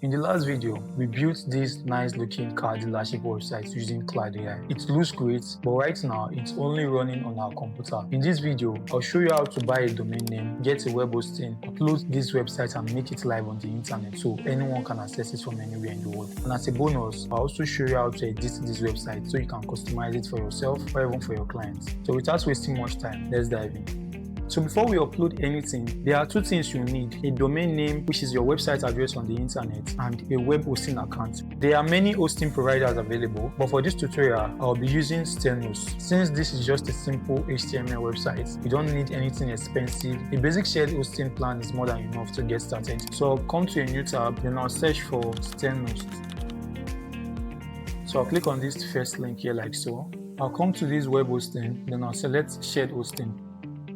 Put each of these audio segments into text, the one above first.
In the last video, we built this nice looking car dealership website using Claude AI. It looks great, but right now it's only running on our computer. In this video, I'll show you how to buy a domain name, get a web hosting, upload this website and make it live on the internet so anyone can access it from anywhere in the world. And as a bonus, I'll also show you how to edit this website so you can customize it for yourself or even for your clients. So without wasting much time, let's dive in. So before we upload anything, there are two things you need: a domain name, which is your website address on the internet, and a web hosting account. There are many hosting providers available, but for this tutorial, I'll be using Stenos. Since this is just a simple HTML website, you don't need anything expensive. A basic shared hosting plan is more than enough to get started. So I'll come to a new tab, then I'll search for Stenos. So I'll click on this first link here like so. I'll come to this web hosting, then I'll select shared hosting.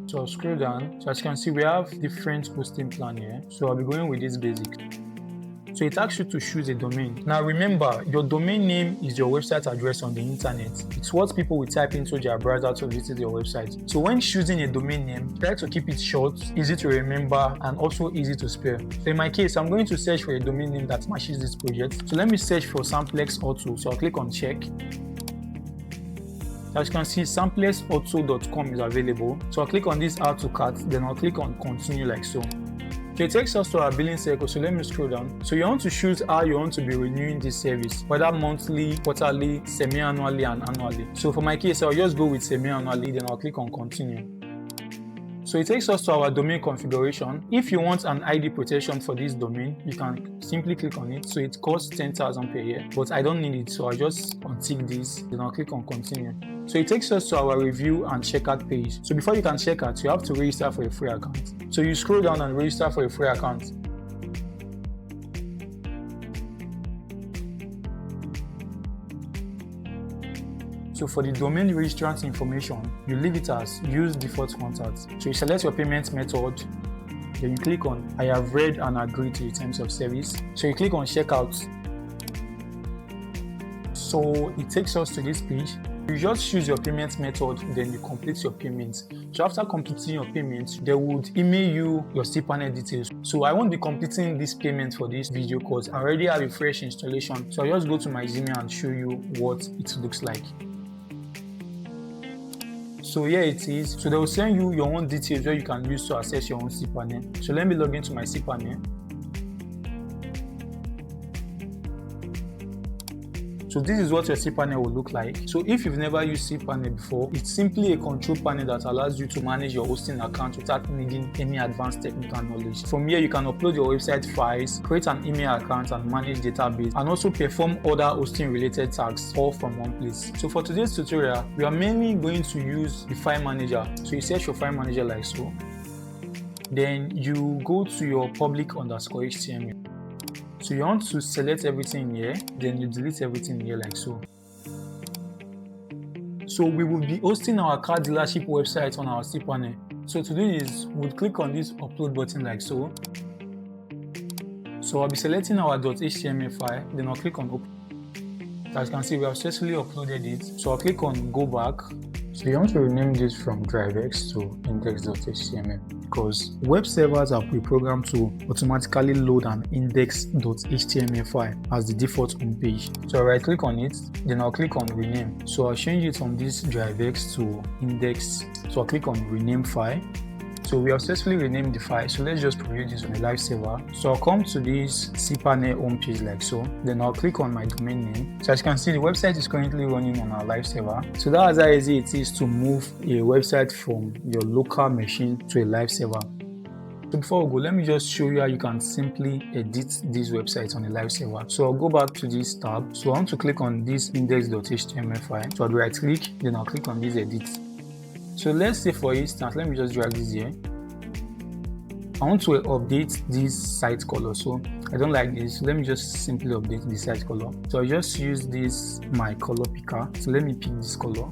So I'll scroll down. So as you can see, we have different hosting plan here. So I'll be going with this basic. So it asks you to choose a domain. Now remember, your domain name is your website address on the internet. It's what people will type into their browser to visit your website. So when choosing a domain name, try to keep it short, easy to remember, and also easy to spell. So in my case, I'm going to search for a domain name that matches this project. So let me search for Samplex Auto. So I'll click on check. As you can see, samplexauto.com is available. So I'll click on this add to cart, then I'll click on continue like so. So it takes us to our billing cycle, so let me scroll down. So you want to choose how you want to be renewing this service, whether monthly, quarterly, semi-annually, and annually. So for my case, I'll just go with semi-annually, then I'll click on continue. So it takes us to our domain configuration. If you want an ID protection for this domain, you can simply click on it. So it costs 10,000 per year, but I don't need it. So I'll just untick this, then I'll click on continue. So it takes us to our review and checkout page. So before you can check out, you have to register for a free account. So you scroll down and register for a free account. So for the domain registrant information, you leave it as use default contact. So you select your payment method, then you click on I have read and agreed to the terms of service. So you click on checkout. So it takes us to this page. You just choose your payment method, then you complete your payment. So after completing your payment, they would email you your cPanel details. So I won't be completing this payment for this video because I already have a fresh installation. So I'll just go to my Gemini and show you what it looks like. So here it is. So they will send you your own details where you can use to access your own cPanel. So let me log into my cPanel. So this is what your cPanel will look like. So if you've never used cPanel before, it's simply a control panel that allows you to manage your hosting account without needing any advanced technical knowledge. From here, you can upload your website files, create an email account and manage database, and also perform other hosting related tasks all from one place. So for today's tutorial, we are mainly going to use the file manager. So you search for file manager like so. Then you go to your public_HTML. So you want to select everything here, then you delete everything here like so. So we will be hosting our car dealership website on our cPanel. So to do this, we'll click on this upload button like so. So I'll be selecting our .html file, then I'll click on open. As you can see, we have successfully uploaded it. So I'll click on go back. So you want to rename this from DriveX to index.html because web servers are pre-programmed to automatically load an index.html file as the default home page. So I'll right click on it, then I'll click on rename. So I'll change it from this DriveX to index. So I'll click on rename file. So we have successfully renamed the file. So let's just preview this on a live server. So I'll come to this cPanel home page like so. Then I'll click on my domain name. So as you can see, the website is currently running on our live server. So that's how easy it is to move a website from your local machine to a live server. So before we go, let me just show you how you can simply edit this website on a live server. So I'll go back to this tab. So I want to click on this index.html file. So I'll right click, then I'll click on this edit. So let's say for instance, let me just drag this here. I want to update this site color. So I don't like this. So let me just simply update the site color. So I just use this my color picker. So let me pick this color.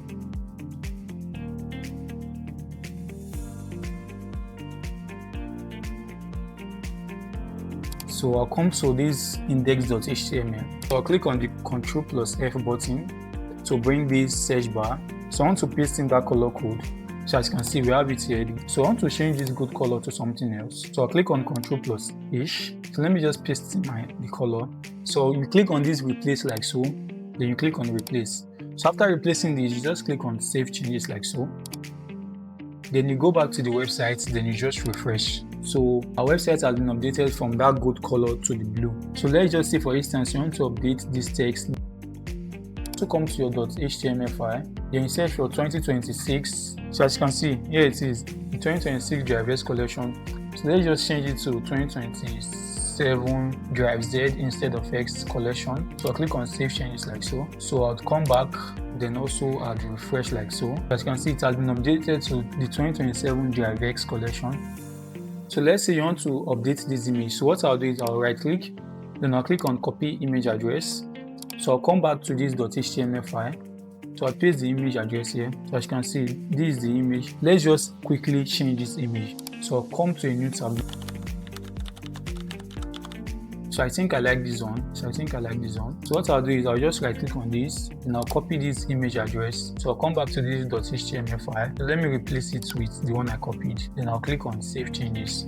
So I'll come to this index.html. So I'll click on the Ctrl+F button to bring this search bar. So I want to paste in that color code. So as you can see, we have it here. So I want to change this good color to something else. So I'll click on Ctrl+H. So let me just paste the color. So you click on this replace like so, then you click on replace. So after replacing this, you just click on save changes like so. Then you go back to the website, then you just refresh. So our website has been updated from that gold color to the blue. So let's just say, for instance, you want to update this text. So come to your .html file, then you search for 2026. So as you can see, here it is, the 2026 drivers collection. So let's just change it to 2027 drive Z instead of X collection. So I'll click on save changes like so. So I'll come back, then also I'll refresh like so. As you can see, it has been updated to the 2027 drive X collection. So let's say you want to update this image. So what I'll do is I'll right click, then I'll click on copy image address. So I'll come back to this .html file. So I'll paste the image address here. So as you can see, this is the image. Let's just quickly change this image. So I'll come to a new tab. So I think I like this one. So what I'll do is I'll just right click on this, and I'll copy this image address. So I'll come back to this .html file. So let me replace it with the one I copied. Then I'll click on save changes.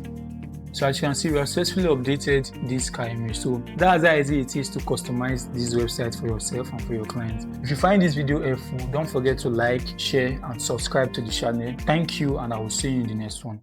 So as you can see, we have successfully updated this car image. So that's how easy it is to customize this website for yourself and for your clients. If you find this video helpful, don't forget to like, share, and subscribe to the channel. Thank you, and I will see you in the next one.